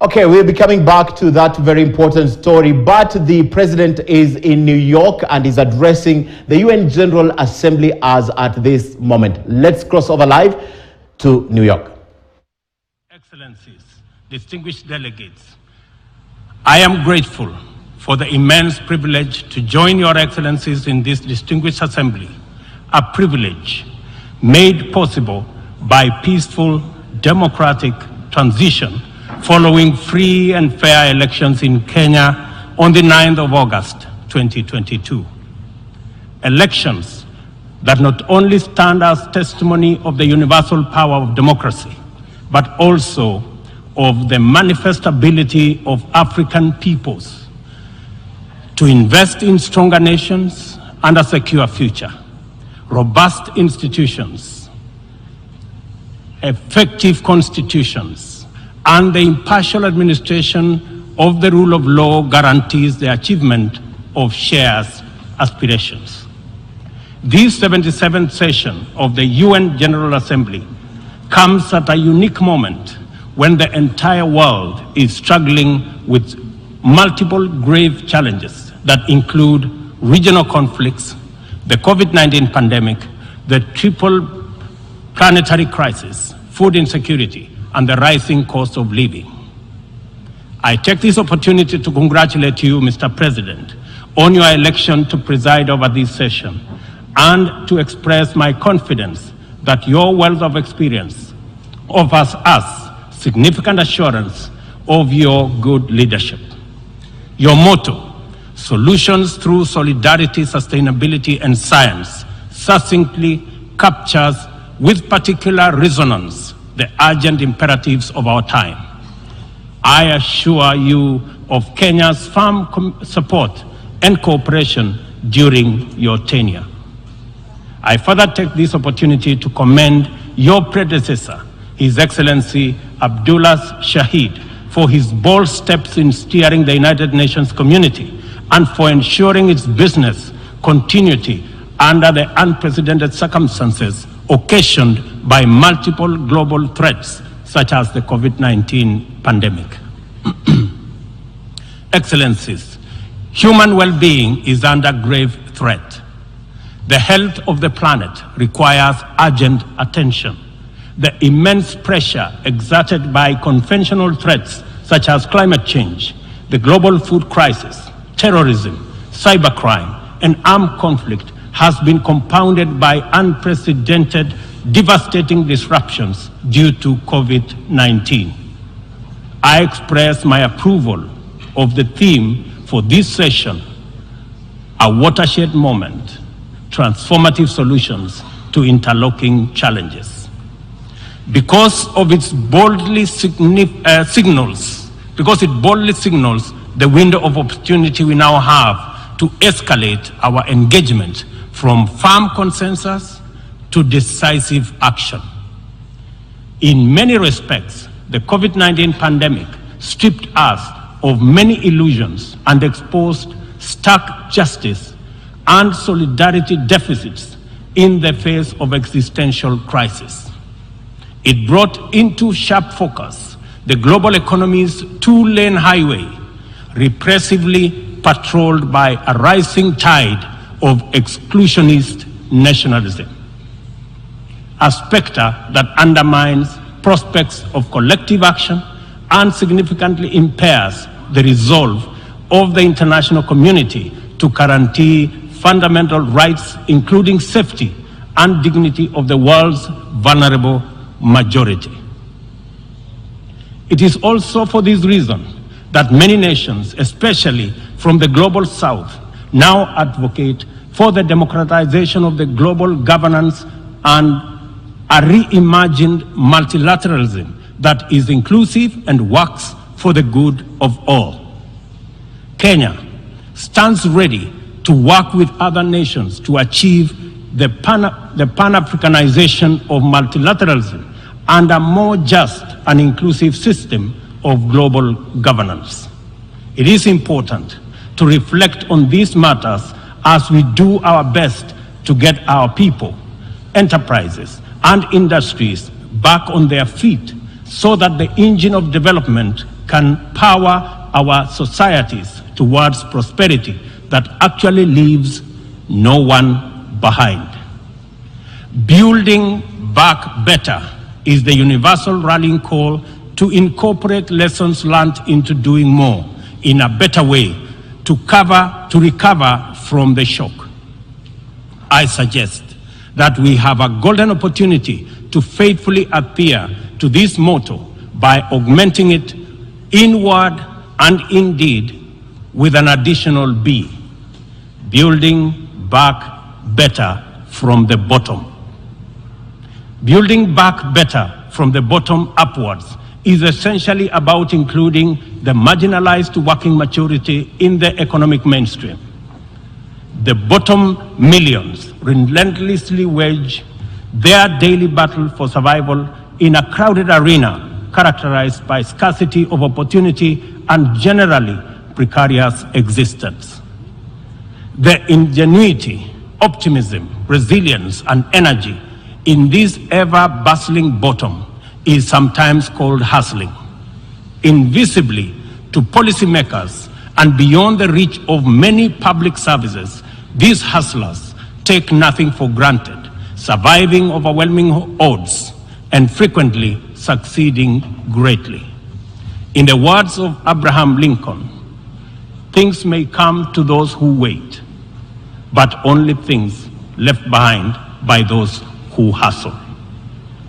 Okay, we'll be coming back to that very important story, but the president is in New York and is addressing the UN General Assembly as at this moment. Let's cross over live to New York. Excellencies, distinguished delegates, I am grateful for the immense privilege to join your excellencies in this distinguished assembly, a privilege made possible by peaceful, democratic transition following free and fair elections in Kenya on the 9th of August, 2022. Elections that not only stand as testimony of the universal power of democracy, but also of the manifest ability of African peoples to invest in stronger nations and a secure future, robust institutions, effective constitutions, and the impartial administration of the rule of law guarantees the achievement of shared aspirations. This 77th session of the UN General Assembly comes at a unique moment when the entire world is struggling with multiple grave challenges that include regional conflicts, the COVID-19 pandemic, the triple planetary crisis, food insecurity, and the rising cost of living. I take this opportunity to congratulate you, Mr. President, on your election to preside over this session and to express my confidence that your wealth of experience offers us significant assurance of your good leadership. Your motto, solutions through solidarity, sustainability, and science, succinctly captures with particular resonance the urgent imperatives of our time. I assure you of Kenya's firm support and cooperation during your tenure. I further take this opportunity to commend your predecessor, His Excellency Abdullah Shahid, for his bold steps in steering the United Nations community and for ensuring its business continuity under the unprecedented circumstances occasioned by multiple global threats such as the COVID-19 pandemic. Excellencies, human well-being is under grave threat. The health of the planet requires urgent attention. The immense pressure exerted by conventional threats such as climate change, the global food crisis, terrorism, cybercrime, and armed conflict has been compounded by unprecedented, devastating disruptions due to COVID-19. I express my approval of the theme for this session, a watershed moment, transformative solutions to interlocking challenges. Because it boldly signals the window of opportunity we now have to escalate our engagement from firm consensus to decisive action. In many respects, the COVID-19 pandemic stripped us of many illusions and exposed stark justice and solidarity deficits in the face of existential crisis. It brought into sharp focus the global economy's two-lane highway, repressively patrolled by a rising tide of exclusionist nationalism, a specter that undermines prospects of collective action and significantly impairs the resolve of the international community to guarantee fundamental rights, including safety and dignity of the world's vulnerable majority. It is also for this reason that many nations, especially from the global south, now advocate for the democratization of the global governance and a reimagined multilateralism that is inclusive and works for the good of all. Kenya stands ready to work with other nations to achieve the Pan-Africanization of multilateralism and a more just and inclusive system of global governance. It is important to reflect on these matters as we do our best to get our people, enterprises, and industries back on their feet so that the engine of development can power our societies towards prosperity that actually leaves no one behind. Building back better is the universal rallying call to incorporate lessons learned into doing more in a better way to recover from the shock. I suggest that we have a golden opportunity to faithfully adhere to this motto by augmenting it inward and indeed with an additional B, building back better from the bottom. Building back better from the bottom upwards is essentially about including the marginalized to working maturity in the economic mainstream. The bottom millions relentlessly wage their daily battle for survival in a crowded arena characterized by scarcity of opportunity and generally precarious existence. The ingenuity, optimism, resilience, and energy in this ever-bustling bottom is sometimes called hustling. Invisibly to policymakers and beyond the reach of many public services, these hustlers take nothing for granted, surviving overwhelming odds and frequently succeeding greatly. In the words of Abraham Lincoln, things may come to those who wait, but only things left behind by those who hustle.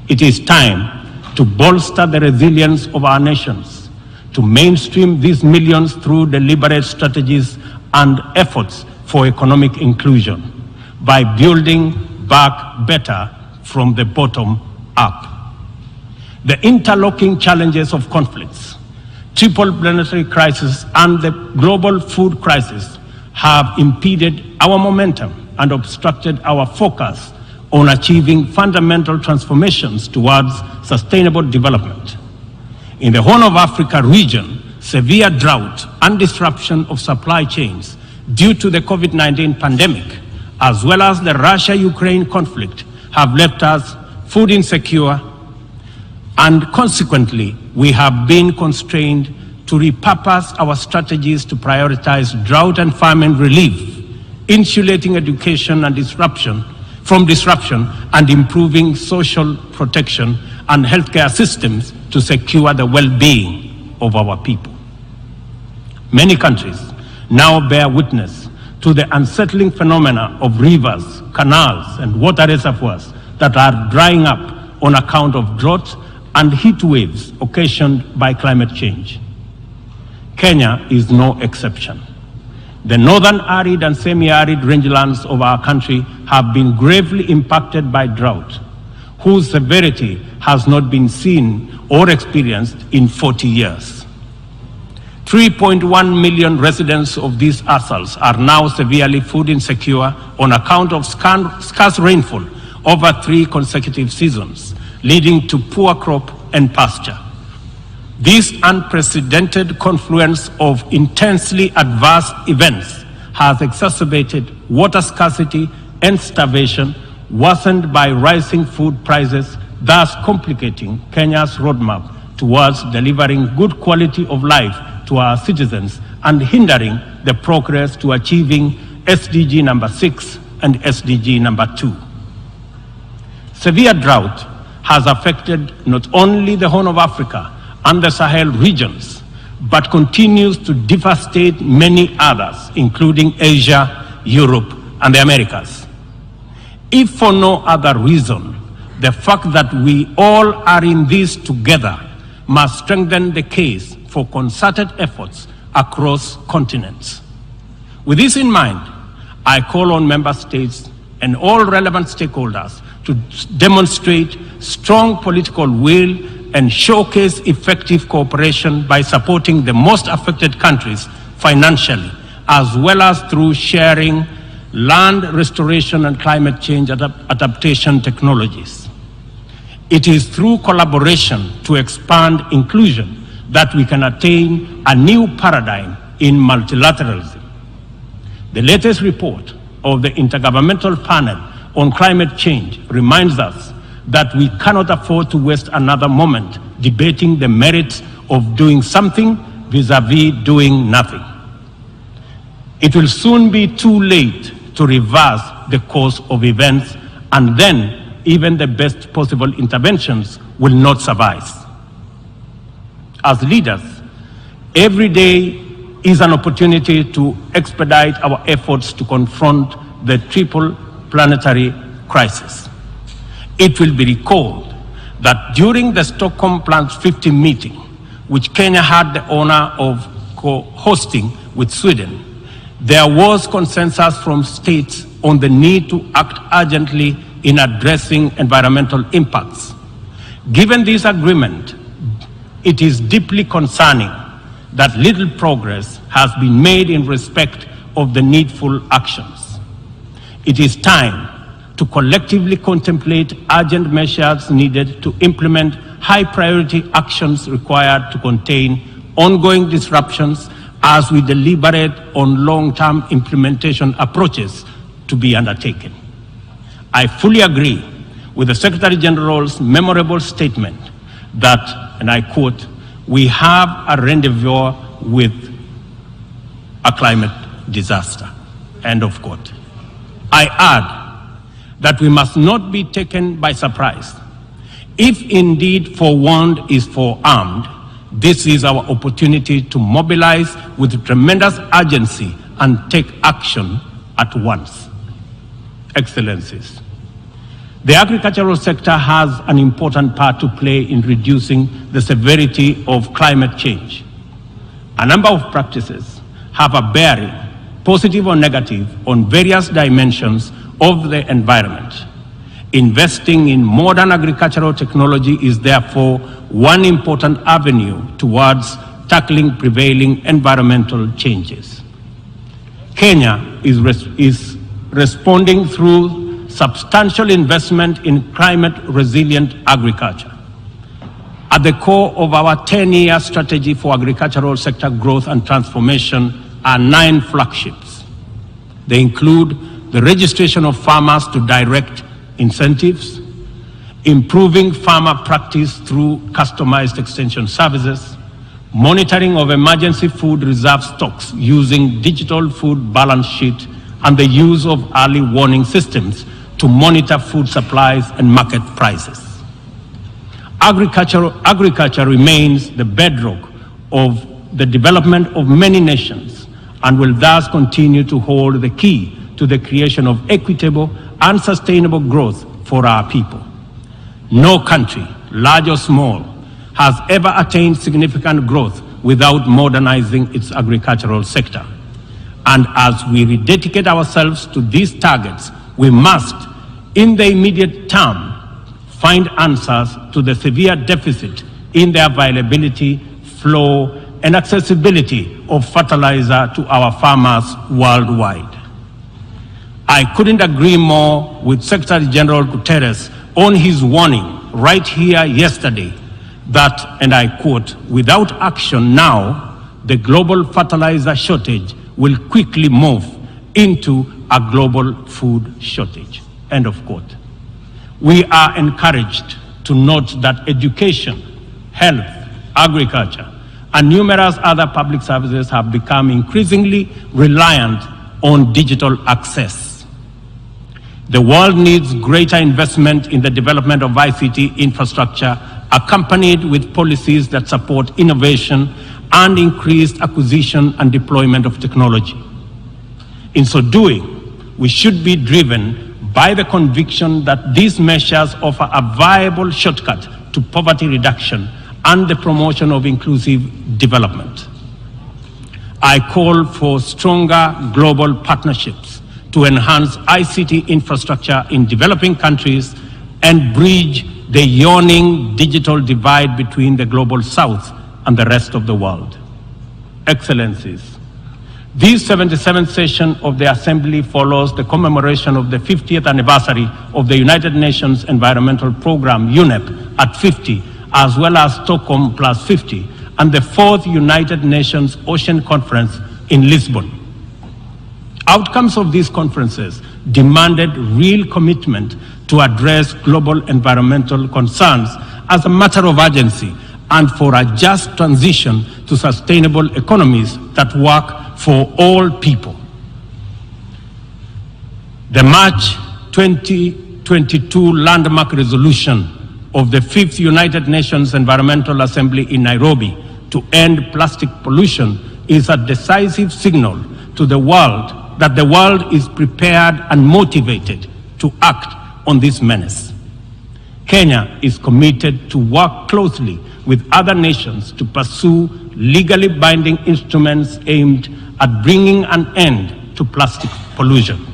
It is time to bolster the resilience of our nations, to mainstream these millions through deliberate strategies and efforts for economic inclusion by building back better from the bottom up. The interlocking challenges of conflicts, triple planetary crisis, and the global food crisis have impeded our momentum and obstructed our focus on achieving fundamental transformations towards sustainable development. In the Horn of Africa region, severe drought and disruption of supply chains due to the COVID-19 pandemic, as well as the Russia-Ukraine conflict, have left us food insecure, and consequently, we have been constrained to repurpose our strategies to prioritize drought and famine relief, insulating education and from disruption, and improving social protection and healthcare systems to secure the well-being of our people. Many countries now bear witness to the unsettling phenomena of rivers, canals, and water reservoirs that are drying up on account of drought and heat waves occasioned by climate change. Kenya is no exception. The northern arid and semi-arid rangelands of our country have been gravely impacted by drought, whose severity has not been seen or experienced in 40 years. 3.1 million residents of these atolls are now severely food insecure on account of scarce rainfall over 3 consecutive seasons, leading to poor crop and pasture. This unprecedented confluence of intensely adverse events has exacerbated water scarcity and starvation, worsened by rising food prices, thus complicating Kenya's roadmap towards delivering good quality of life to our citizens and hindering the progress to achieving SDG number 6 and SDG number 2. Severe drought has affected not only the Horn of Africa and the Sahel regions, but continues to devastate many others, including Asia, Europe, and the Americas. If for no other reason, the fact that we all are in this together must strengthen the case for concerted efforts across continents. With this in mind, I call on member states and all relevant stakeholders to demonstrate strong political will and showcase effective cooperation by supporting the most affected countries financially, as well as through sharing land restoration and climate change adaptation technologies. It is through collaboration to expand inclusion that we can attain a new paradigm in multilateralism. The latest report of the Intergovernmental Panel on Climate Change reminds us that we cannot afford to waste another moment debating the merits of doing something vis-a-vis doing nothing. It will soon be too late to reverse the course of events, and then even the best possible interventions will not suffice. As leaders, every day is an opportunity to expedite our efforts to confront the triple planetary crisis. It will be recalled that during the Stockholm Plus 50 meeting, which Kenya had the honor of co-hosting with Sweden, there was consensus from states on the need to act urgently in addressing environmental impacts. Given this agreement, it is deeply concerning that little progress has been made in respect of the needful actions. It is time to collectively contemplate urgent measures needed to implement high-priority actions required to contain ongoing disruptions as we deliberate on long-term implementation approaches to be undertaken. I fully agree with the Secretary General's memorable statement that, and I quote, "We have a rendezvous with a climate disaster," end of quote. I add that we must not be taken by surprise. If indeed forewarned is forearmed, this is our opportunity to mobilize with tremendous urgency and take action at once. Excellencies, the agricultural sector has an important part to play in reducing the severity of climate change. A number of practices have a bearing, positive or negative, on various dimensions of the environment. Investing in modern agricultural technology is therefore one important avenue towards tackling prevailing environmental changes. Kenya is responding through substantial investment in climate-resilient agriculture. At the core of our 10-year strategy for agricultural sector growth and transformation are 9 flagships. They include the registration of farmers to direct incentives, improving farmer practice through customized extension services, monitoring of emergency food reserve stocks using digital food balance sheet, and the use of early warning systems to monitor food supplies and market prices. Agriculture remains the bedrock of the development of many nations and will thus continue to hold the key to the creation of equitable and sustainable growth for our people. No country, large or small, has ever attained significant growth without modernizing its agricultural sector. And as we rededicate ourselves to these targets, we must, in the immediate term, find answers to the severe deficit in the availability, flow, and accessibility of fertilizer to our farmers worldwide. I couldn't agree more with Secretary General Guterres on his warning right here yesterday that, and I quote, "Without action now, the global fertilizer shortage will quickly move into a global food shortage," end of quote. We are encouraged to note that education, health, agriculture, and numerous other public services have become increasingly reliant on digital access. The world needs greater investment in the development of ICT infrastructure, accompanied with policies that support innovation and increased acquisition and deployment of technology. In so doing, we should be driven by the conviction that these measures offer a viable shortcut to poverty reduction and the promotion of inclusive development. I call for stronger global partnerships to enhance ICT infrastructure in developing countries and bridge the yawning digital divide between the global south and the rest of the world. Excellencies, this 77th session of the Assembly follows the commemoration of the 50th anniversary of the United Nations Environmental Programme, UNEP, at 50, as well as Stockholm Plus 50, and the 4th United Nations Ocean Conference in Lisbon. Outcomes of these conferences demanded real commitment to address global environmental concerns as a matter of urgency and for a just transition to sustainable economies that work for all people. The March 2022 landmark resolution of the 5th United Nations Environmental Assembly in Nairobi to end plastic pollution is a decisive signal to the world that the world is prepared and motivated to act on this menace. Kenya is committed to work closely with other nations to pursue legally binding instruments aimed at bringing an end to plastic pollution.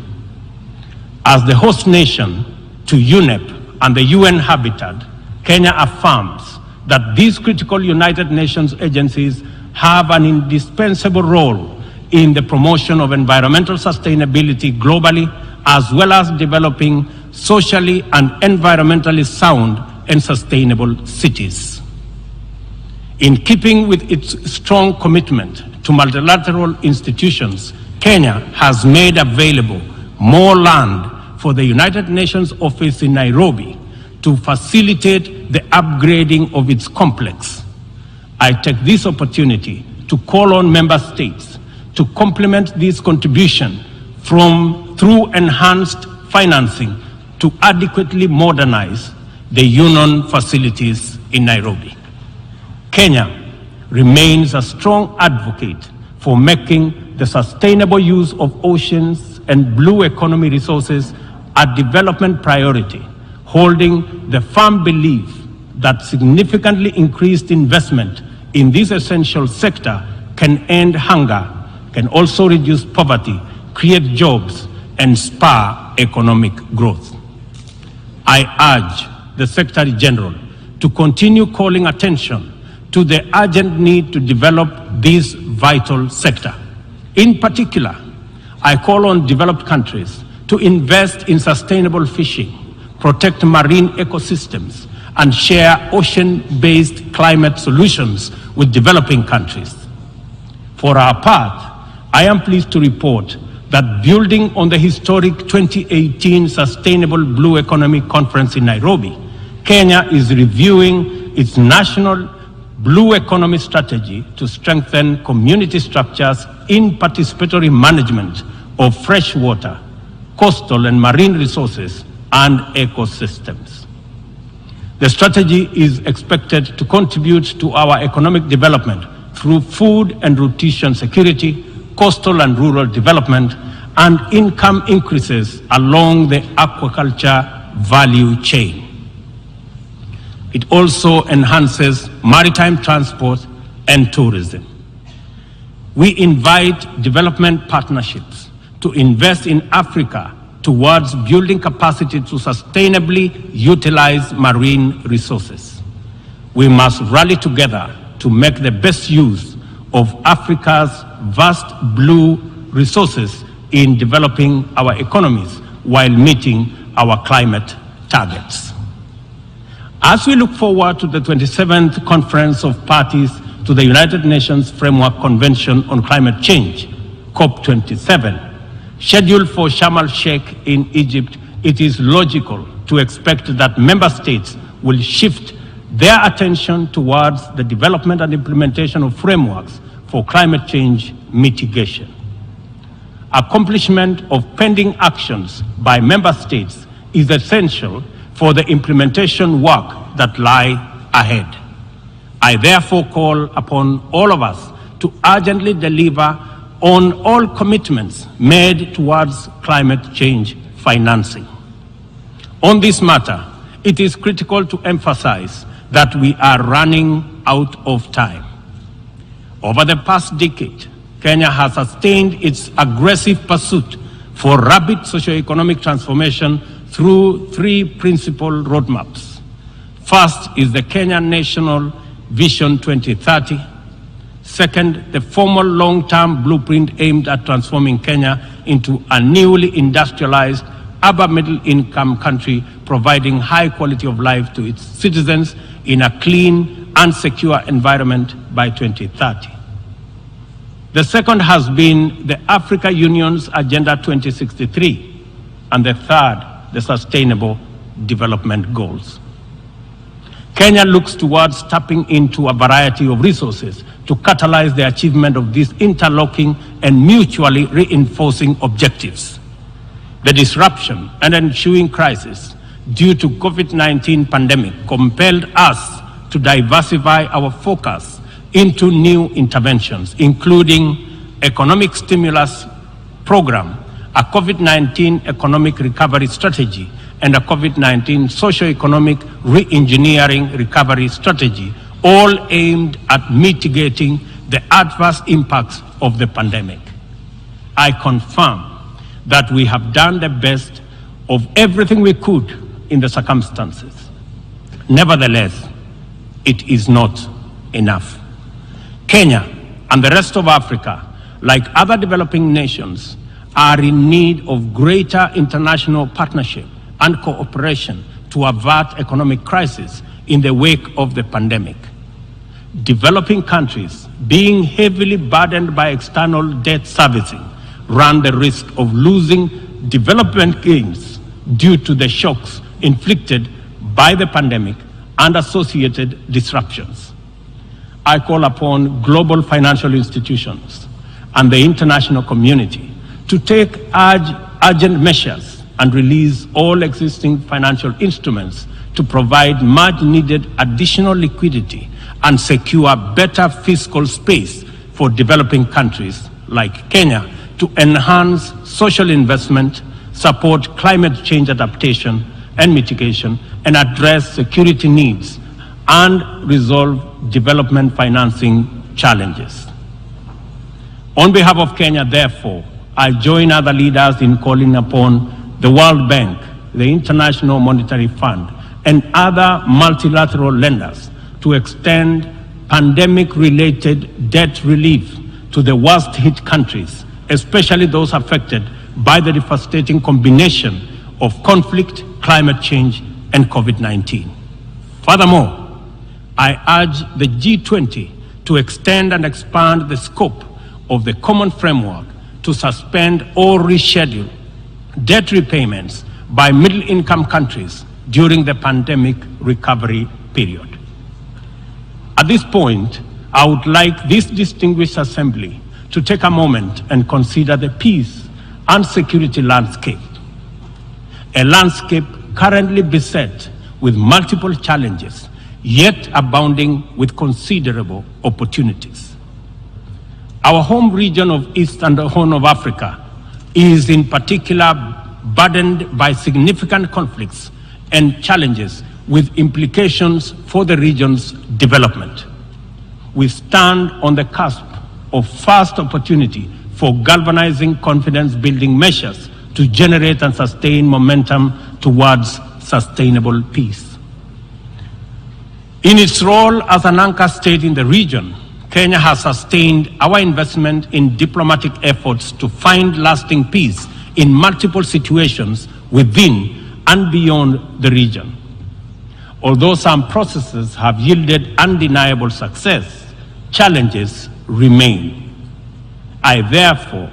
As the host nation to UNEP and the UN Habitat, Kenya affirms that these critical United Nations agencies have an indispensable role in the promotion of environmental sustainability globally, as well as developing socially and environmentally sound and sustainable cities. In keeping with its strong commitment to multilateral institutions, Kenya has made available more land for the United Nations office in Nairobi to facilitate the upgrading of its complex. I take this opportunity to call on member states to complement this contribution through enhanced financing to adequately modernize the union facilities in Nairobi. Kenya remains a strong advocate for making the sustainable use of oceans and blue economy resources a development priority, holding the firm belief that significantly increased investment in this essential sector can end hunger, can also reduce poverty, create jobs, and spur economic growth. I urge the Secretary General to continue calling attention to the urgent need to develop this vital sector. In particular, I call on developed countries to invest in sustainable fishing, protect marine ecosystems, and share ocean-based climate solutions with developing countries. For our part, I am pleased to report that building on the historic 2018 Sustainable Blue Economy Conference in Nairobi, Kenya is reviewing its national blue economy strategy to strengthen community structures in participatory management of freshwater, coastal and marine resources and ecosystems. The strategy is expected to contribute to our economic development through food and nutrition security, coastal and rural development, and income increases along the aquaculture value chain. It also enhances maritime transport and tourism. We invite development partnerships to invest in Africa towards building capacity to sustainably utilize marine resources. We must rally together to make the best use of Africa's vast blue resources in developing our economies while meeting our climate targets. As we look forward to the 27th Conference of Parties to the United Nations Framework Convention on Climate Change, COP27, scheduled for Sharm el-Sheikh in Egypt, it is logical to expect that member states will shift their attention towards the development and implementation of frameworks for climate change mitigation. Accomplishment of pending actions by member states is essential for the implementation work that lie ahead. I therefore call upon all of us to urgently deliver on all commitments made towards climate change financing. On this matter, it is critical to emphasize that we are running out of time. Over the past decade, Kenya has sustained its aggressive pursuit for rapid socioeconomic transformation through three principal roadmaps. First is the Kenya National Vision 2030. Second, the formal long-term blueprint aimed at transforming Kenya into a newly industrialized, upper middle-income country, providing high quality of life to its citizens in a clean and secure environment by 2030. The second has been the Africa Union's Agenda 2063, and the third, the Sustainable Development Goals. Kenya looks towards tapping into a variety of resources to catalyze the achievement of these interlocking and mutually reinforcing objectives. The disruption and ensuing crisis due to COVID-19 pandemic compelled us to diversify our focus into new interventions, including economic stimulus program, a COVID-19 economic recovery strategy, and a COVID-19 socio-economic re-engineering recovery strategy, all aimed at mitigating the adverse impacts of the pandemic. I confirm that we have done the best of everything we could in the circumstances. Nevertheless, it is not enough. Kenya and the rest of Africa, like other developing nations, are in need of greater international partnership and cooperation to avert economic crisis in the wake of the pandemic. Developing countries, being heavily burdened by external debt servicing, run the risk of losing development gains due to the shocks inflicted by the pandemic and associated disruptions. I call upon global financial institutions and the international community to take urgent measures and release all existing financial instruments to provide much-needed additional liquidity and secure better fiscal space for developing countries like Kenya to enhance social investment, support climate change adaptation and mitigation, and address security needs and resolve development financing challenges. On behalf of Kenya, therefore, I join other leaders in calling upon the World Bank, the International Monetary Fund, and other multilateral lenders to extend pandemic-related debt relief to the worst-hit countries, especially those affected by the devastating combination of conflict, climate change, and COVID-19. Furthermore, I urge the G20 to extend and expand the scope of the common framework to suspend or reschedule debt repayments by middle-income countries during the pandemic recovery period. At this point, I would like this distinguished assembly to take a moment and consider the peace and security landscape, a landscape currently beset with multiple challenges, yet abounding with considerable opportunities. Our home region of East and Horn of Africa is in particular burdened by significant conflicts and challenges with implications for the region's development. We stand on the cusp of first opportunity for galvanizing confidence-building measures to generate and sustain momentum towards sustainable peace. In its role as an anchor state in the region, Kenya has sustained our investment in diplomatic efforts to find lasting peace in multiple situations within and beyond the region. Although some processes have yielded undeniable success, challenges remain. I therefore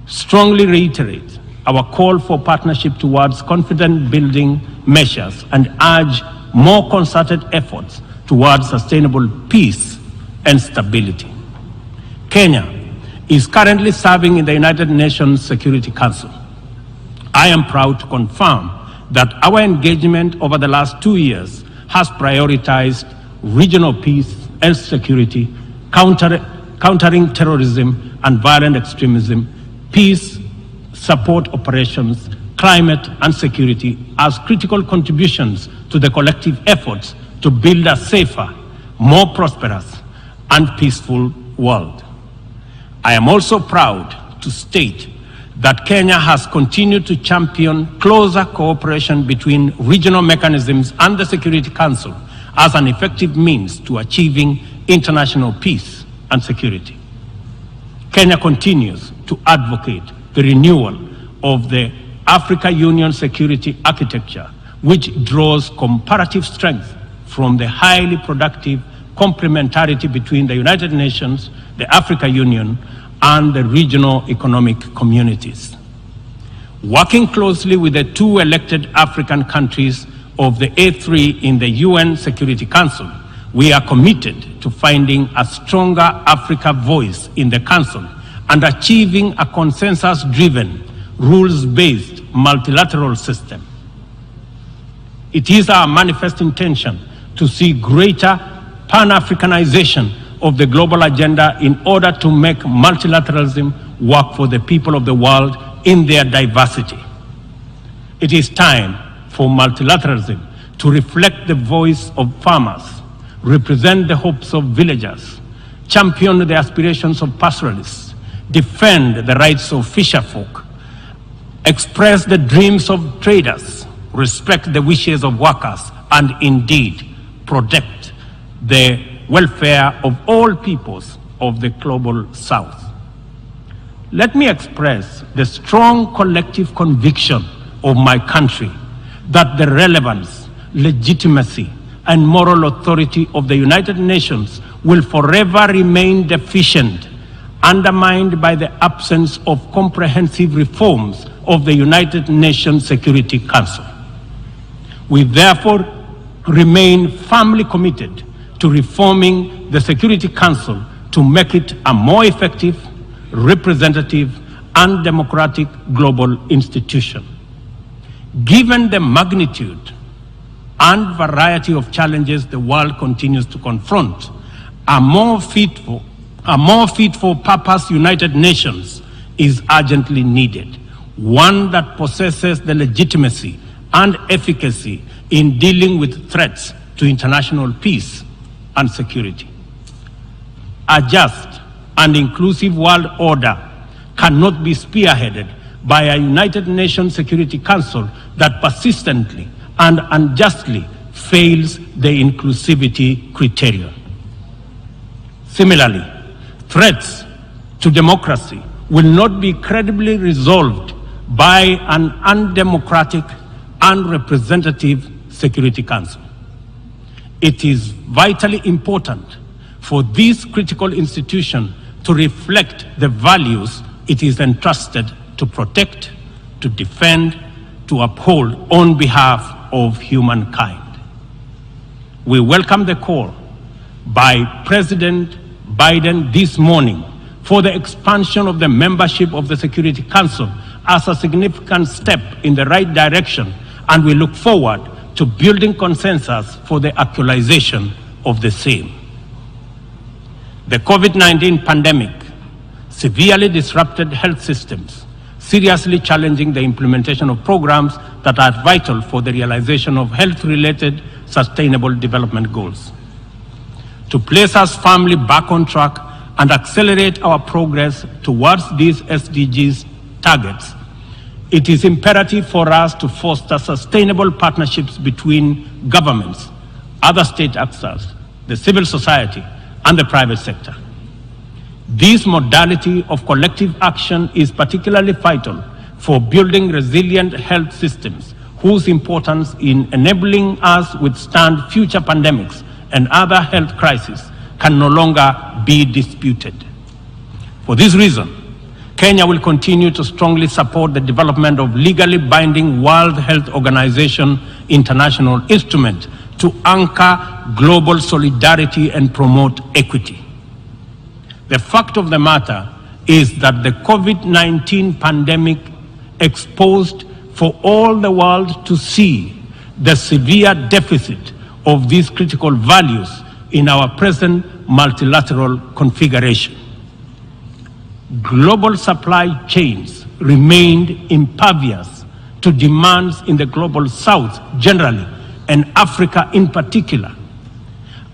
strongly reiterate our call for partnership towards confidence-building measures and urge more concerted efforts towards sustainable peace and stability. Kenya is currently serving in the United Nations Security Council. I am proud to confirm that our engagement over the last 2 years has prioritized regional peace and security, countering terrorism and violent extremism, peace support operations, climate and security as critical contributions to the collective efforts to build a safer, more prosperous and peaceful world. I am also proud to state that Kenya has continued to champion closer cooperation between regional mechanisms and the Security Council as an effective means to achieving international peace and security. Kenya continues to advocate the renewal of the Africa Union security architecture, which draws comparative strength from the highly productive complementarity between the United Nations, the Africa Union, and the regional economic communities. Working closely with the 2 elected African countries, of the A3 in the UN Security Council, we are committed to finding a stronger Africa voice in the Council and achieving a consensus-driven, rules-based multilateral system. It is our manifest intention to see greater Pan-Africanization of the global agenda in order to make multilateralism work for the people of the world in their diversity. It is time for multilateralism to reflect the voice of farmers, represent the hopes of villagers, champion the aspirations of pastoralists, defend the rights of fisherfolk, express the dreams of traders, respect the wishes of workers, and indeed protect the welfare of all peoples of the global South. Let me express the strong collective conviction of my country that the relevance, legitimacy, and moral authority of the United Nations will forever remain deficient, undermined by the absence of comprehensive reforms of the United Nations Security Council. We therefore remain firmly committed to reforming the Security Council to make it a more effective, representative, and democratic global institution. Given the magnitude and variety of challenges the world continues to confront, a more fit for purpose United Nations is urgently needed, one that possesses the legitimacy and efficacy in dealing with threats to international peace and security. A just and inclusive world order cannot be spearheaded by a United Nations Security Council that persistently and unjustly fails the inclusivity criterion. Similarly, threats to democracy will not be credibly resolved by an undemocratic and representative Security Council. It is vitally important for this critical institution to reflect the values it is entrusted to protect, to defend, to uphold on behalf of humankind. We welcome the call by President Biden this morning for the expansion of the membership of the Security Council as a significant step in the right direction, and we look forward to building consensus for the actualization of the same. The COVID-19 pandemic severely disrupted health systems, seriously challenging the implementation of programs that are vital for the realization of health-related sustainable development goals. To place us firmly back on track and accelerate our progress towards these SDGs targets, it is imperative for us to foster sustainable partnerships between governments, other state actors, the civil society, and the private sector. This modality of collective action is particularly vital for building resilient health systems whose importance in enabling us withstand future pandemics and other health crises can no longer be disputed. For this reason, Kenya will continue to strongly support the development of legally binding World Health Organization international instrument to anchor global solidarity and promote equity. The fact of the matter is that the COVID-19 pandemic exposed for all the world to see the severe deficit of these critical values in our present multilateral configuration. Global supply chains remained impervious to demands in the global South generally and Africa in particular.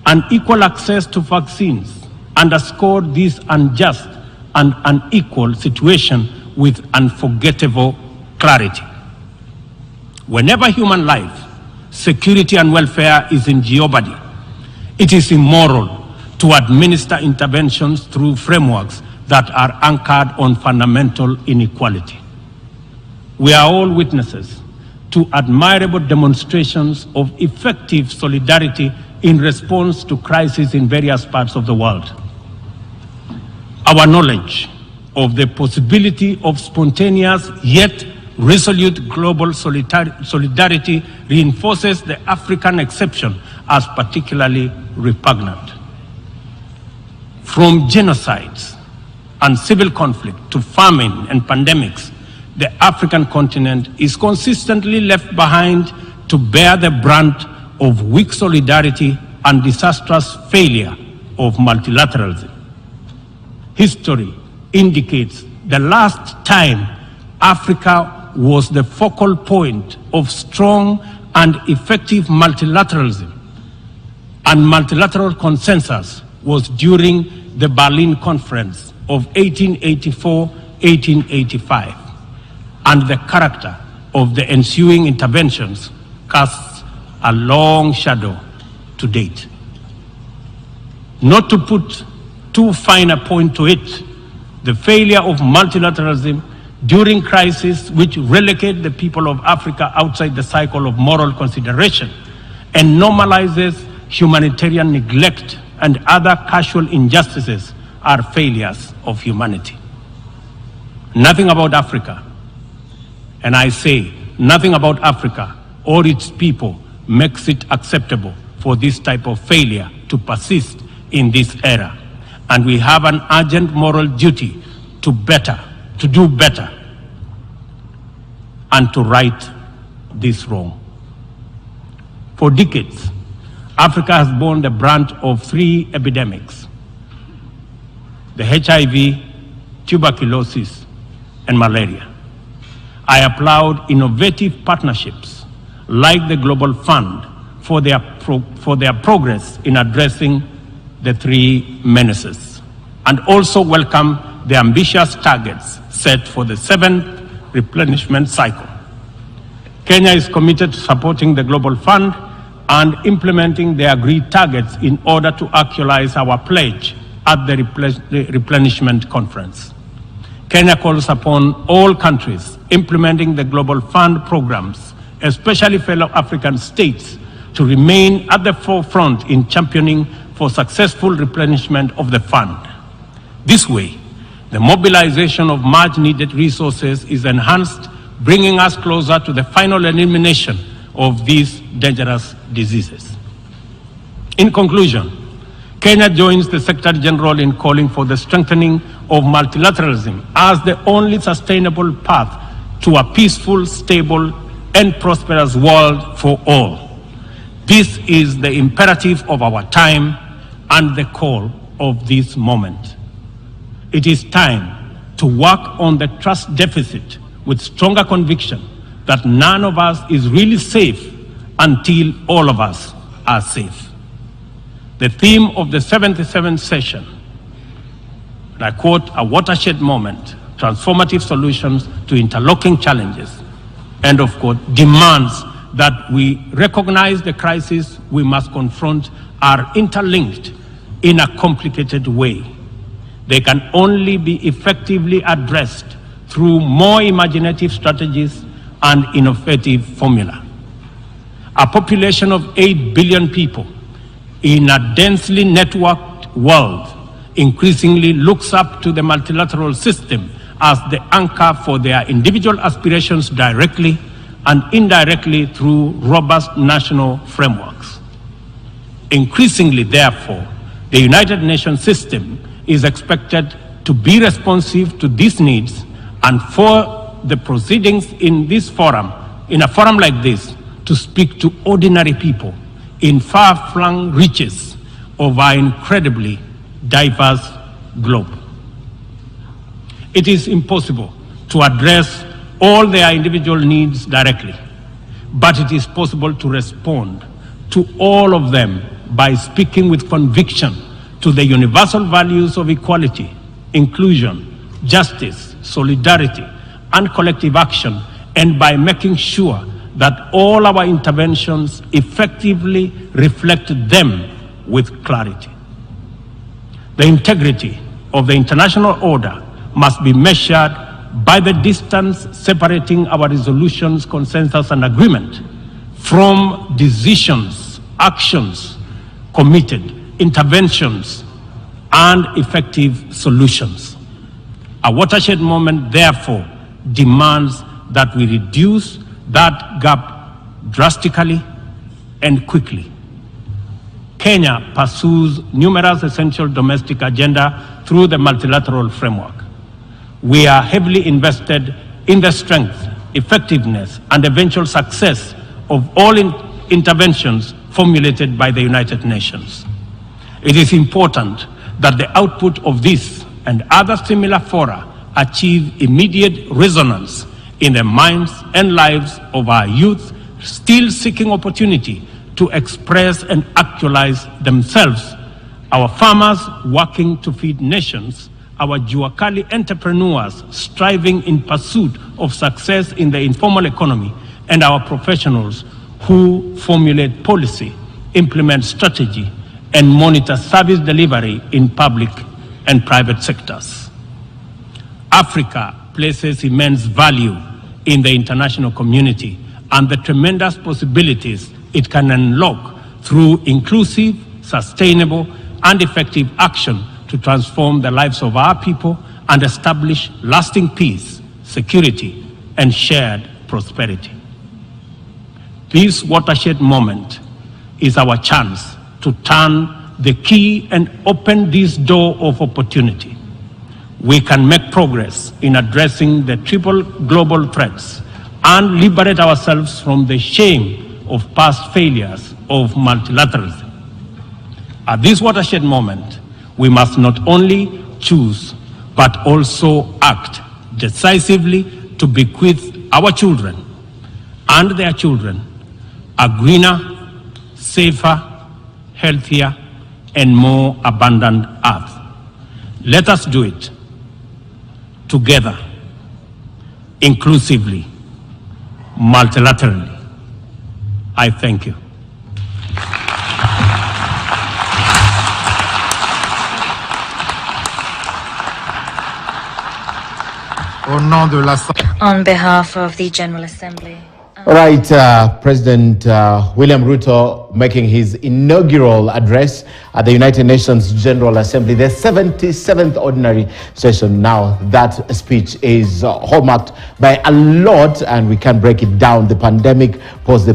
Unequal access to vaccines underscored this unjust and unequal situation with unforgettable clarity. Whenever human life, security, and welfare is in jeopardy, it is immoral to administer interventions through frameworks that are anchored on fundamental inequality. We are all witnesses to admirable demonstrations of effective solidarity in response to crises in various parts of the world. Our knowledge of the possibility of spontaneous yet resolute global solidarity reinforces the African exception as particularly repugnant. From genocides and civil conflict to famine and pandemics, the African continent is consistently left behind to bear the brunt of weak solidarity and disastrous failure of multilateralism. History indicates the last time Africa was the focal point of strong and effective multilateralism and multilateral consensus was during the Berlin Conference of 1884-1885, and the character of the ensuing interventions casts a long shadow to date. Not to put too fine a point to it, the failure of multilateralism during crises which relegate the people of Africa outside the cycle of moral consideration and normalizes humanitarian neglect and other casual injustices are failures of humanity. Nothing about Africa, and I say nothing about Africa or its people makes it acceptable for this type of failure to persist in this era. And we have an urgent moral duty to do better, and to right this wrong. For decades, Africa has borne the brunt of three epidemics: the HIV, tuberculosis, and malaria. I applaud innovative partnerships like the Global Fund for their progress in addressing the three menaces, and also welcome the ambitious targets set for the 7th replenishment cycle. Kenya is committed to supporting the Global Fund and implementing the agreed targets in order to actualize our pledge at the replenishment conference. Kenya calls upon all countries implementing the Global Fund programs, especially fellow African states, to remain at the forefront in championing for successful replenishment of the fund. This way, the mobilization of much-needed resources is enhanced, bringing us closer to the final elimination of these dangerous diseases. In conclusion, Kenya joins the Secretary General in calling for the strengthening of multilateralism as the only sustainable path to a peaceful, stable, and prosperous world for all. This is the imperative of our time and the call of this moment. It is time to work on the trust deficit with stronger conviction that none of us is really safe until all of us are safe. The theme of the 77th session, and I quote, "a watershed moment, transformative solutions to interlocking challenges," end of quote, demands that we recognize the crises we must confront are interlinked in a complicated way. They can only be effectively addressed through more imaginative strategies and innovative formula. A population of 8 billion people in a densely networked world increasingly looks up to the multilateral system as the anchor for their individual aspirations directly and indirectly through robust national frameworks. Increasingly, therefore, the United Nations system is expected to be responsive to these needs, and for the proceedings in this forum, in a forum like this, to speak to ordinary people in far-flung reaches of our incredibly diverse globe. It is impossible to address all their individual needs directly, but it is possible to respond to all of them by speaking with conviction to the universal values of equality, inclusion, justice, solidarity, and collective action, and by making sure that all our interventions effectively reflect them with clarity. The integrity of the international order must be measured by the distance separating our resolutions, consensus, and agreement from decisions, actions, committed interventions, and effective solutions. A watershed moment, therefore, demands that we reduce that gap drastically and quickly. Kenya pursues numerous essential domestic agenda through the multilateral framework. We are heavily invested in the strength, effectiveness, and eventual success of all interventions formulated by the United Nations. It is important that the output of this and other similar fora achieve immediate resonance in the minds and lives of our youth still seeking opportunity to express and actualize themselves, our farmers working to feed nations, our Juakali entrepreneurs striving in pursuit of success in the informal economy, and our professionals who formulate policy, implement strategy, and monitor service delivery in public and private sectors. Africa places immense value in the international community and the tremendous possibilities it can unlock through inclusive, sustainable, and effective action to transform the lives of our people and establish lasting peace, security, and shared prosperity. This watershed moment is our chance to turn the key and open this door of opportunity. We can make progress in addressing the triple global threats and liberate ourselves from the shame of past failures of multilateralism. At this watershed moment, we must not only choose, but also act decisively to bequeath our children and their children a greener, safer, healthier, and more abundant earth. Let us do it together, inclusively, multilaterally. I thank you. On behalf of the General Assembly. All right, President William Ruto making his inaugural address at the United Nations General Assembly, the 77th ordinary session. Now, that speech is hallmarked by a lot, and we can break it down. The pandemic, post the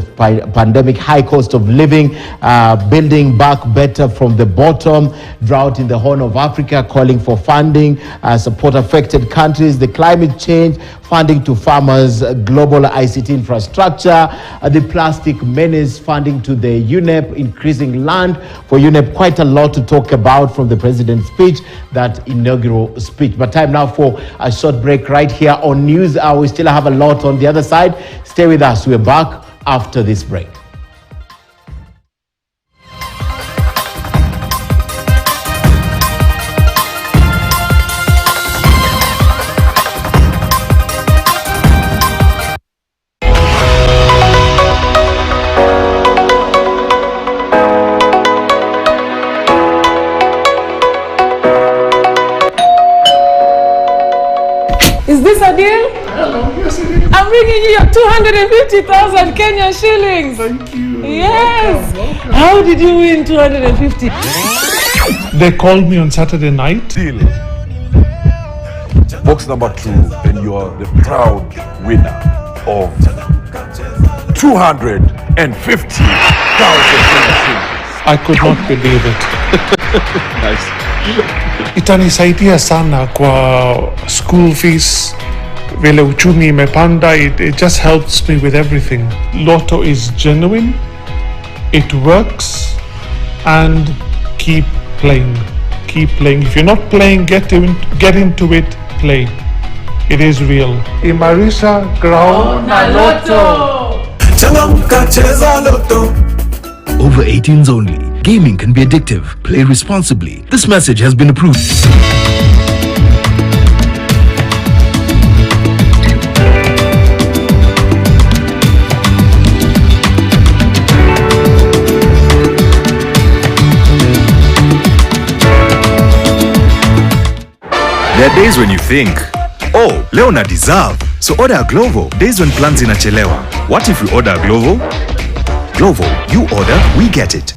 pandemic, high cost of living, building back better from the bottom, drought in the Horn of Africa, calling for funding, support affected countries, the climate change, funding to farmers, global ICT infrastructure, the plastic menace, funding to the UNEP, increasing land for UNEP. Quite a lot to talk about from the president's speech, that inaugural speech. But time now for a short break right here on News. We still have a lot on the other side. Stay with us. We're back after this break. Is this a deal? Hello, yes it is. I'm bringing you 250,000 Kenyan shillings. Thank you. Yes. Welcome. How did you win 250? They called me on Saturday night. Deal. Box number 2, and you are the proud winner of 250,000. I could not believe it. Nice. Itanisaidia sana kwa school fees, vile uchumi imepanda. It just helps me with everything. Lotto is genuine, it works, and keep playing. Keep playing. If you're not playing, get into it, play. It is real. Imarisha ground. Changamka, cheza Lotto. Over 18s only. Gaming can be addictive. Play responsibly. This message has been approved. There are days when you think, oh, leo na deserve, so order a Glovo. Days when plans inachelewa. What if you order a Glovo? Glovo, you order, we get it.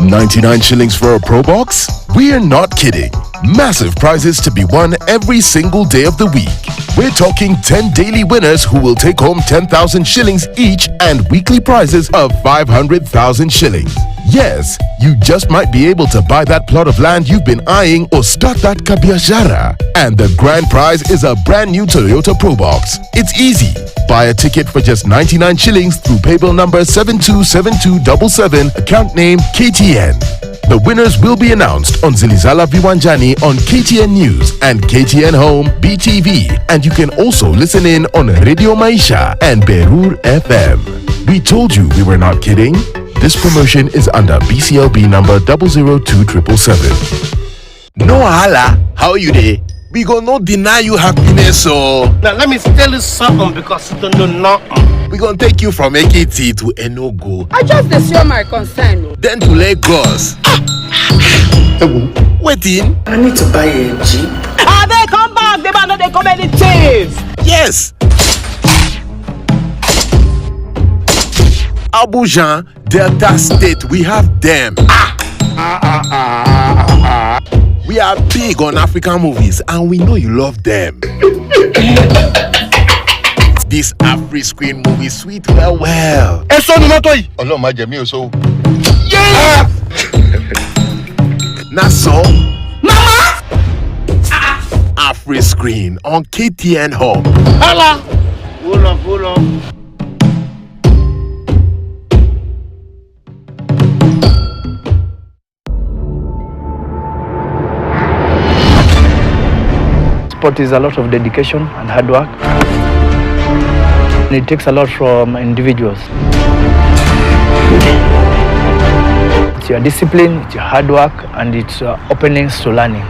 99 shillings for a Pro Box? We're not kidding. Massive prizes to be won every single day of the week. We're talking 10 daily winners who will take home 10,000 shillings each and weekly prizes of 500,000 shillings. Yes, you just might be able to buy that plot of land you've been eyeing or start that kabiashara. And the grand prize is a brand new Toyota Pro Box. It's easy. Buy a ticket for just 99 shillings through paybill number 727277, account name KTN. The winners will be announced on Zilizala Viwanjani on KTN News and KTN Home BTV, and you can also listen in on Radio Maisha and Berur FM. We told you we were not kidding. This promotion is under BCLB number 002777. No hala, how you dey? We go not deny you happiness, so now let me tell you something because you don't know nothing. We gonna take you from AKT to Enugu. I just assume my concern. Then to Lagos. Waiting. I need to buy a Jeep. They come back, they might not they come any thieves. Yes. Abuja, Delta State, we have them. We are big on African movies and we know you love them. This Afri-screen movie sweet well. Yeah! Now so, Mama! Afri-screen on KTN Home. Hala! Hold on. Sport is a lot of dedication and hard work. And it takes a lot from individuals. It's your discipline, it's your hard work, and it's your openness to learning.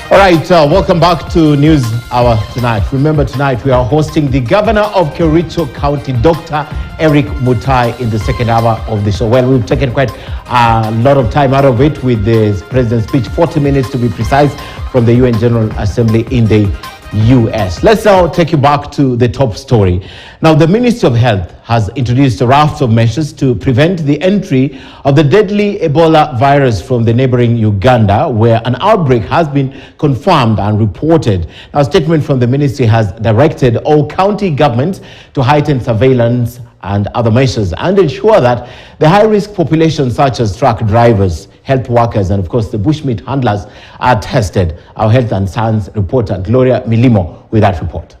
All right, welcome back to News Hour tonight. Remember, tonight we are hosting the Governor of Kericho County, Dr. Eric Mutai, in the second hour of the show. Well, we've taken quite a lot of time out of it with the President's speech, 40 minutes to be precise, from the UN General Assembly in the US. Let's now take you back to the top story. Now, the Ministry of Health has introduced a raft of measures to prevent the entry of the deadly Ebola virus from the neighboring Uganda, where an outbreak has been confirmed and reported. Now, a statement from the ministry has directed all county governments to heighten surveillance and other measures and ensure that the high-risk population, such as truck drivers, health workers, and of course the bushmeat handlers, are tested. Our Health and Science reporter Gloria Milimo with that report.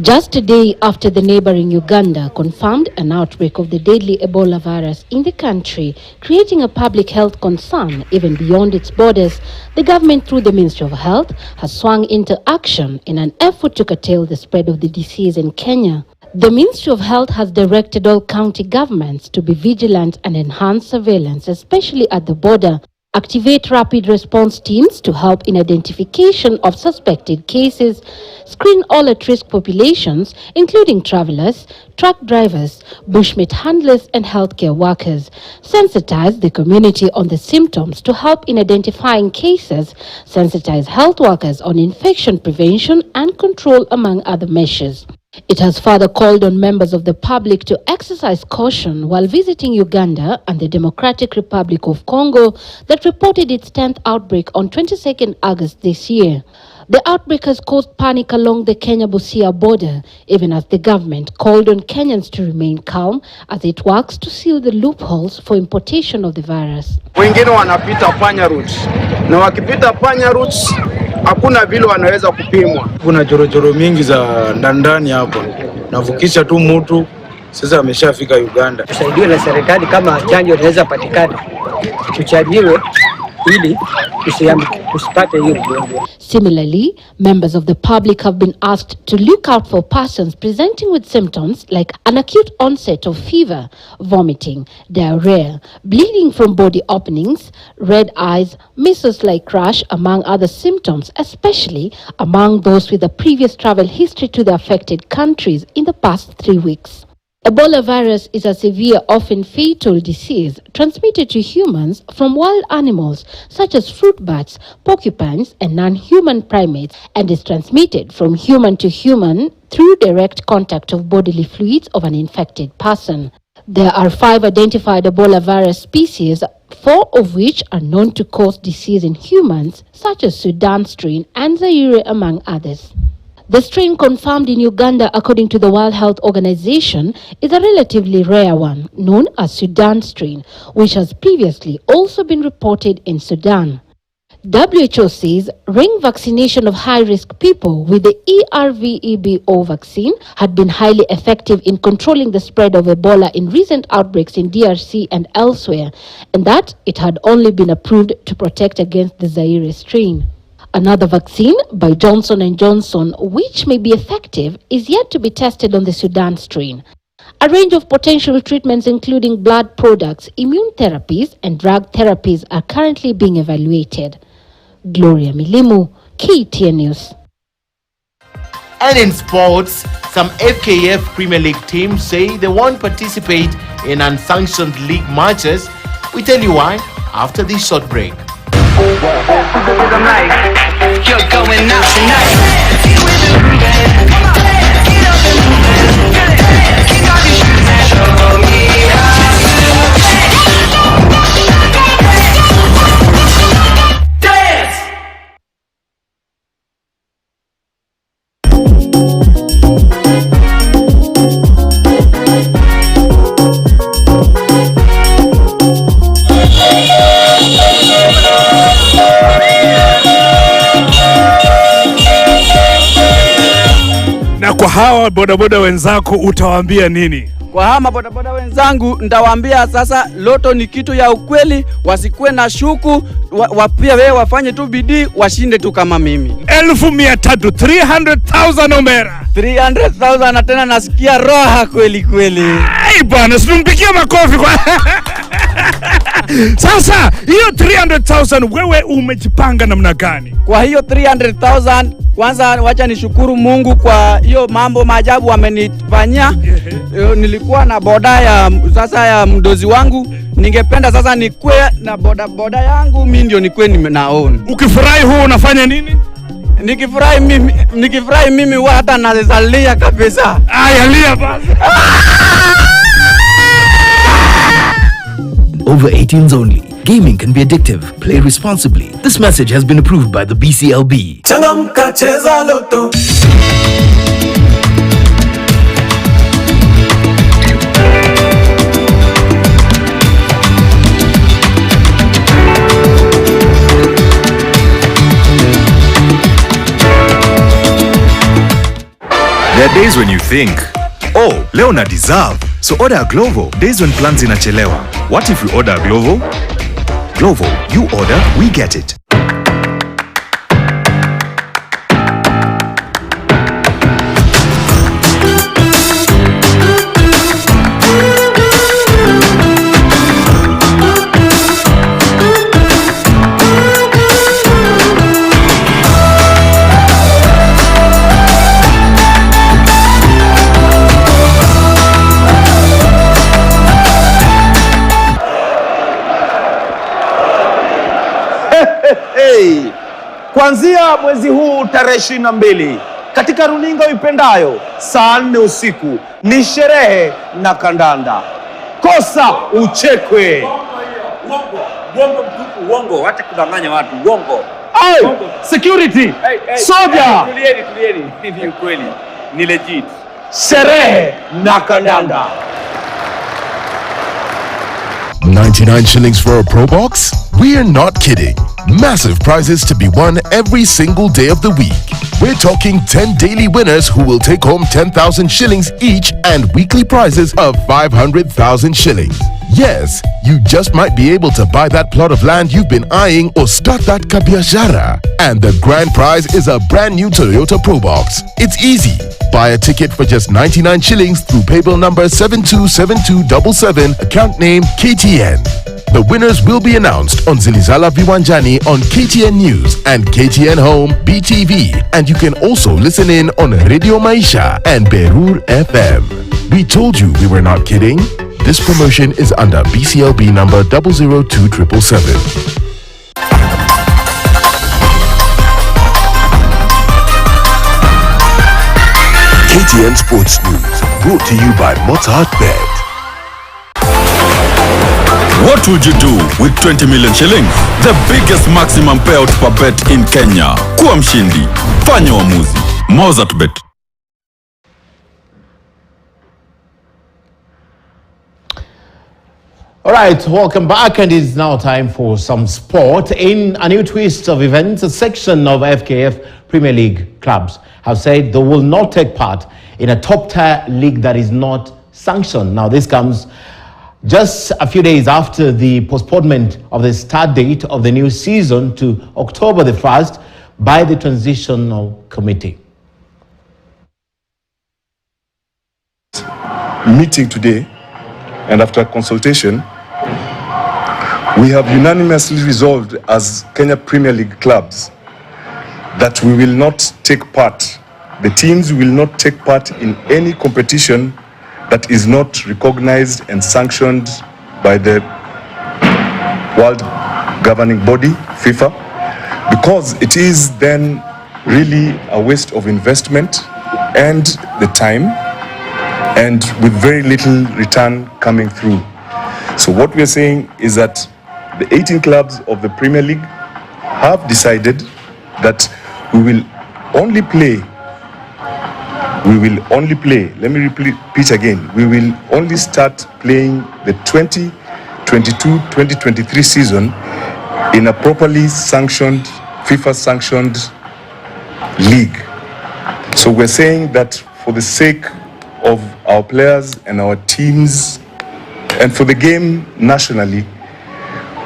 Just a day after the neighboring Uganda confirmed an outbreak of the deadly Ebola virus in the country, creating a public health concern even beyond its borders, the government, through the Ministry of Health, has swung into action in an effort to curtail the spread of the disease in Kenya. The Ministry of Health has directed all county governments to be vigilant and enhance surveillance, especially at the border, activate rapid response teams to help in identification of suspected cases, screen all at-risk populations, including travelers, truck drivers, bushmeat handlers, and healthcare workers, sensitize the community on the symptoms to help in identifying cases, sensitize health workers on infection prevention and control, among other measures. It has further called on members of the public to exercise caution while visiting Uganda and the Democratic Republic of Congo that reported its 10th outbreak on 22nd August this year. The outbreak has caused panic along the Kenya-Busia border, even as the government called on Kenyans to remain calm as it works to seal the loopholes for importation of the virus. Wengine wanapita panya routes, na wakipita panya routes hakuna vile wanaweza kupimwa. Kuna jorojoro mingi za ndani hapo. Navukisha tu mtu sasa ameshafika Uganda. Tusaidiwe na serikali, kama chanjo inaweza patikana tuchanjiwe ili tusipate hiyo ugonjwa. Similarly, members of the public have been asked to look out for persons presenting with symptoms like an acute onset of fever, vomiting, diarrhea, bleeding from body openings, red eyes, measles-like rash, among other symptoms, especially among those with a previous travel history to the affected countries in the past 3 weeks. Ebola virus is a severe, often fatal disease transmitted to humans from wild animals such as fruit bats, porcupines, and non-human primates, and is transmitted from human to human through direct contact of bodily fluids of an infected person. There are 5 identified Ebola virus species, 4 of which are known to cause disease in humans, such as Sudan strain and Zaire, among others. The strain confirmed in Uganda, according to the World Health Organization, is a relatively rare one, known as Sudan strain, which has previously also been reported in Sudan. WHO says ring vaccination of high-risk people with the ERV-EBO vaccine had been highly effective in controlling the spread of Ebola in recent outbreaks in DRC and elsewhere, and that it had only been approved to protect against the Zaire strain. Another vaccine by Johnson & Johnson, which may be effective, is yet to be tested on the Sudan strain. A range of potential treatments, including blood products, immune therapies, and drug therapies, are currently being evaluated. Gloria Milimu, KTN News. And in sports, some FKF Premier League teams say they won't participate in unsanctioned league matches. We tell you why after this short break. You're going out tonight. Na kwa hawa bodaboda wenzako utawaambia nini? Kwa hawa bodaboda wenzangu nitawaambia sasa loto ni kitu ya ukweli, wasikuwe na shuku, pia wewe wafanye tu bidii, washinde tu kama mimi. 1,300, 300,000 omera. 300,000 na tena nasikia roha kweli kweli. Ai bwana, simpigie makofi kwa. Sasa hiyo 300,000 wewe umejipanga namna gani? Kwa hiyo 300,000 kwanza wacha nishukuru Mungu kwa hiyo mambo maajabu amenifanyia. Nilikuwa na boda ya mdozi wangu, ningependa sasa nikue na boda yangu, mimi ndio nikue na own. Ukifurahi huo unafanya nini? Nikifurahi mimi huwa hata nazalia kabisa. Aya, lia basi. Over 18s only. Gaming can be addictive. Play responsibly. This message has been approved by the BCLB. Changamka, cheza loto. There are days when you think, oh, leo na deserve, so order a Glovo. Days when plans inachelewa. What if we order a Glovo? Glovo, you order, we get it. Kuanzia mwezi huu tarehe 22 katika runinga uipendayo saa 4 usiku ni sherehe na kandanda. Kosa uchekwe. Uongo mtupu, uongo, acha kudanganya watu, uongo. Hey, security, soja. Tulieni, ni ukweli, ni legit. Sherehe na kandanda. 99 shillings for a Pro Box? We're not kidding. Massive prizes to be won every single day of the week. We're talking 10 daily winners who will take home 10,000 shillings each and weekly prizes of 500,000 shillings. Yes, you just might be able to buy that plot of land you've been eyeing or start that kabiashara. And the grand prize is a brand new Toyota Probox. It's easy. Buy a ticket for just 99 shillings through paybill number 727277, account name KTN. The winners will be announced on Zilizala Viwanjani on KTN News and KTN Home BTV. And you can also listen in on Radio Maisha and Berur FM. We told you we were not kidding. This promotion is under BCLB number 002777. KTN Sports News, brought to you by Mozart Bet. What would you do with 20 million shillings? The biggest maximum payout per bet in Kenya. Kuwa mshindi. Fanya uamuzi. Mozart Bet. All right, welcome back, and it's now time for some sport. In a new twist of events, a section of FKF Premier League clubs have said they will not take part in a top-tier league that is not sanctioned. Now, this comes just a few days after the postponement of the start date of the new season to October the 1st by the Transitional Committee. Meeting today, and after consultation, we have unanimously resolved as Kenya Premier League clubs that we will not take part, the teams will not take part in any competition that is not recognized and sanctioned by the World Governing Body, FIFA, because it is then really a waste of investment and the time, and with very little return coming through. So what we are saying is that the 18 clubs of the Premier League have decided that we will only play, let me repeat again, we will only start playing the 2022-2023 season in a properly sanctioned, FIFA-sanctioned league. So we're saying that for the sake of our players and our teams and for the game nationally,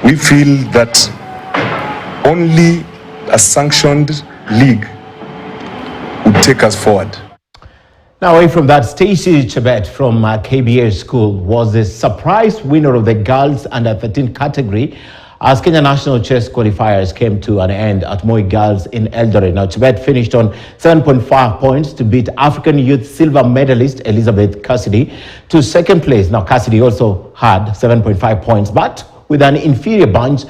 we feel that only a sanctioned league would take us forward. Now, away from that, Stacey Chebet from KBA School was the surprise winner of the girls under-13 category as Kenya National Chess qualifiers came to an end at Moi Girls in Eldoret. Now, Chebet finished on 7.5 points to beat African Youth silver medalist Elizabeth Cassidy to second place. Now, Cassidy also had 7.5 points, but with an inferior bunch